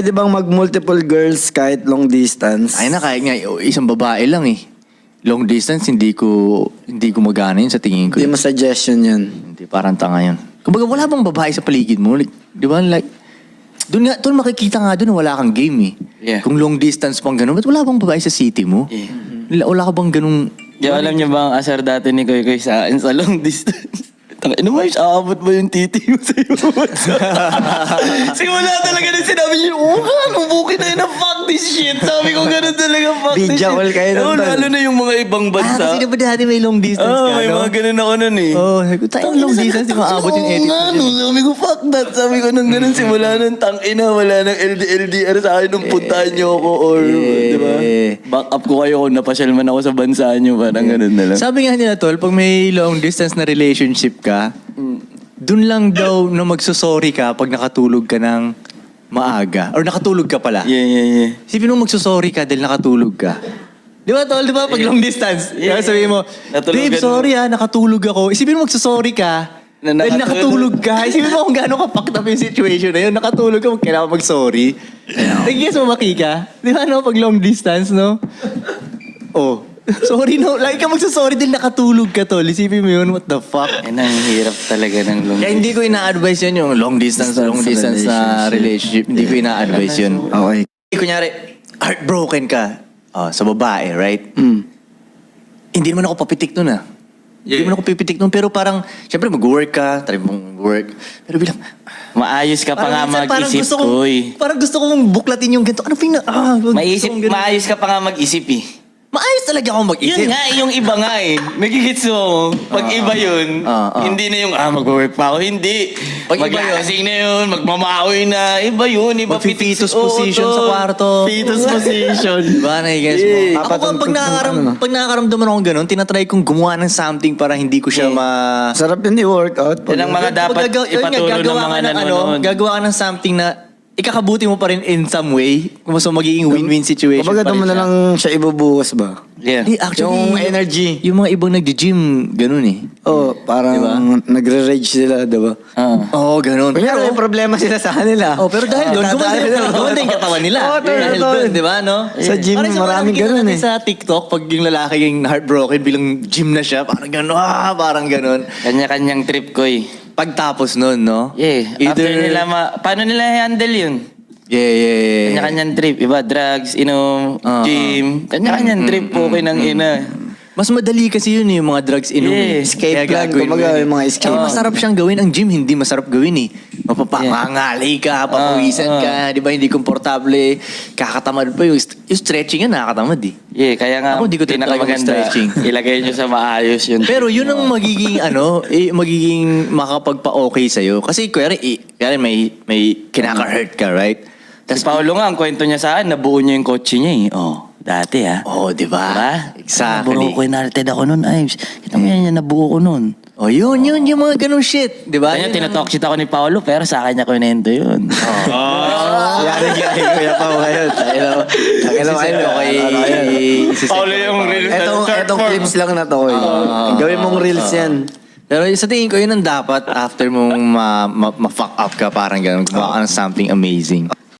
Pwede bang mag-multiple girls kahit long distance? Ay na, kahit nga isang babae lang eh. Long distance, hindi ko magana yun sa tingin ko. Hindi mo suggestion yun. Hindi, parang tanga yun. Kumbaga, wala bang babae sa paligid mo? Like, di ba? Like, doon makikita nga doon na wala kang game eh. Yeah. Kung long distance pang gano'n, ba't wala bang babae sa city mo? Yeah. Wala ka bang ganung... Yo, alam niyo ba ang asar dati ni Koy Koy sa akin sa long distance? Ano mo, aabot mo yung titi mo sa'yo? Simula talaga na sinabi niyo, anong buki na yun, fuck this shit. Sabi ko gano'n talaga, fuck this shit. Video call kayo nun, tol. Lalo na yung mga ibang bansa. kasi diba dati may long distance ka, May no? mga ganun ako nun eh. Sabi ko, tayo long distance, di maabot yung edit mo. Ano, sabi ko, fuck that. Sabi ko nang ganun, simula nung tangina, wala nang LDR sa akin nung puntahan niyo ako or, di ba? Back up ko kayo kung napasyal man ako sa bansa niyo, parang ganun na lang. Sabi nga nila, Tol, pag may long distance na relationship ka, dun lang daw na magsusorry ka pag nakatulog ka ng maaga. Or nakatulog ka pala. Yeah. Isipin mo magsusorry ka dahil nakatulog ka. Di ba, Tol? Di ba? Pag long distance. Yeah. Sabihin mo, Natulugan babe, sorry nakatulog ako. Isipin mo magsusorry ka Na dahil nakatulog. nakatulog ka. Isipin mo kung gaano ka-fucked up yung situation na yun. Nakatulog ka, kailangan mag-sorry. Nag-guess mo, Makika? Di ba, no? Pag long distance, no? Oh. Sorry, no? Lagi ka magsasorry dahil nakatulog ka, Tol. Isipin mo yun, what the fuck? Ang hirap talaga ng long Kaya hindi ko ina-advise yun yung long distance na relationship. Hindi ko ina-advise yun. Okay. Kunyari, heartbroken ka sa babae, right? Hindi naman ako papitik nun Hindi naman ako pipitik nun. Pero parang, syempre mag-work ka, try mong work. Pero bilang, Maayos ka pa nga minsan mag-isip, Koy. parang gusto kong buklatin yung ganito. Ano Maayos ka pa nga mag-isip eh. Maayos talaga ako mag-isip. Yun nga, yung iba nga eh. Nagigits mo, pag iba yun, hindi na yung, mag-work pa ako. Hindi. Pag iba yun. Maglalasing na yun, magmamaoy na. Iba yun, iba Mag-fetus Oo, position tol. sa kwarto. Fetus position. Diba, na-guess mo? Yeah. Ako pag nakakaramdaman ako ganun, tinatry kong gumawa ng something para hindi ko siya Sarap yun i-workout. Yan ang mga dapat ipatuloy ng mga nanonood. Gagawa ka ng something na ikakabuti mo pa rin in some way. Kung so magiging win-win situation Kumbaga pa rin doon mo na siya. lang siya ibubuhos ba? Yeah. Actually, Yung energy. Yung mga ibang nagdi-gym, ganun eh. Oh, parang Diba? nagre-rage sila, diba? Oo, ganun. Kunyari, may problema sila sa kanila. Pero dahil doon, gumanda yung katawan nila. Oo, tol, Dahil tol. doon, di ba, no? Sa gym, Parang maraming nakikita ganun natin sa TikTok, pag yung lalaki yung heartbroken, bilang gym na siya, parang ganun, parang ganun. Kanya-kanyang trip, Koy. Pagtapos nun, no? Yeah. After nila, paano nila handle yun? Yeah. Kanya-kanyang trip. Iba, drugs, inom, gym. Kanya-kanyang trip po kayo ng ina. Mas madali kasi yun yung mga drugs inumin. Yeah, escape Kaya plan, gagawin mo kumbaga, yun. yung mga escape. Tsaka masarap siyang gawin. Ang gym, hindi masarap gawin eh. Mapapangalay ka, papawisan ka, di ba? Hindi komportable. Kakatamad pa yung stretching yan, nakakatamad eh. Yeah, kaya nga, Ako, di ko tinatry pinakamaganda, mag-stretching. ilagay nyo sa maayos yun. Pero yun ang magiging magiging makapagpa-okay sa'yo. Kasi kaya may kinaka-hurt ka, right? Si Paolo nga, ang kwento niya sa akin, nabuo niya yung kotse niya eh. Dati Di ba? Diba? Exactly. Nabuo ko, inarted ako nun. Ay, kita mo yan, nabuo ko nun. Yun, yung mga ganong shit. Di ba? Kanya, tinatalk shit ako ni Paolo, pero sa akin niya kwento yun. Yan Kuya Pao ngayon. Takilo kayo. Paolo yung real Etong clips lang na to. Gawin mong reels yan. Pero sa tingin ko, yun ang dapat after mong ma-fuck up ka, parang gano'n, gumawa ka ng something amazing.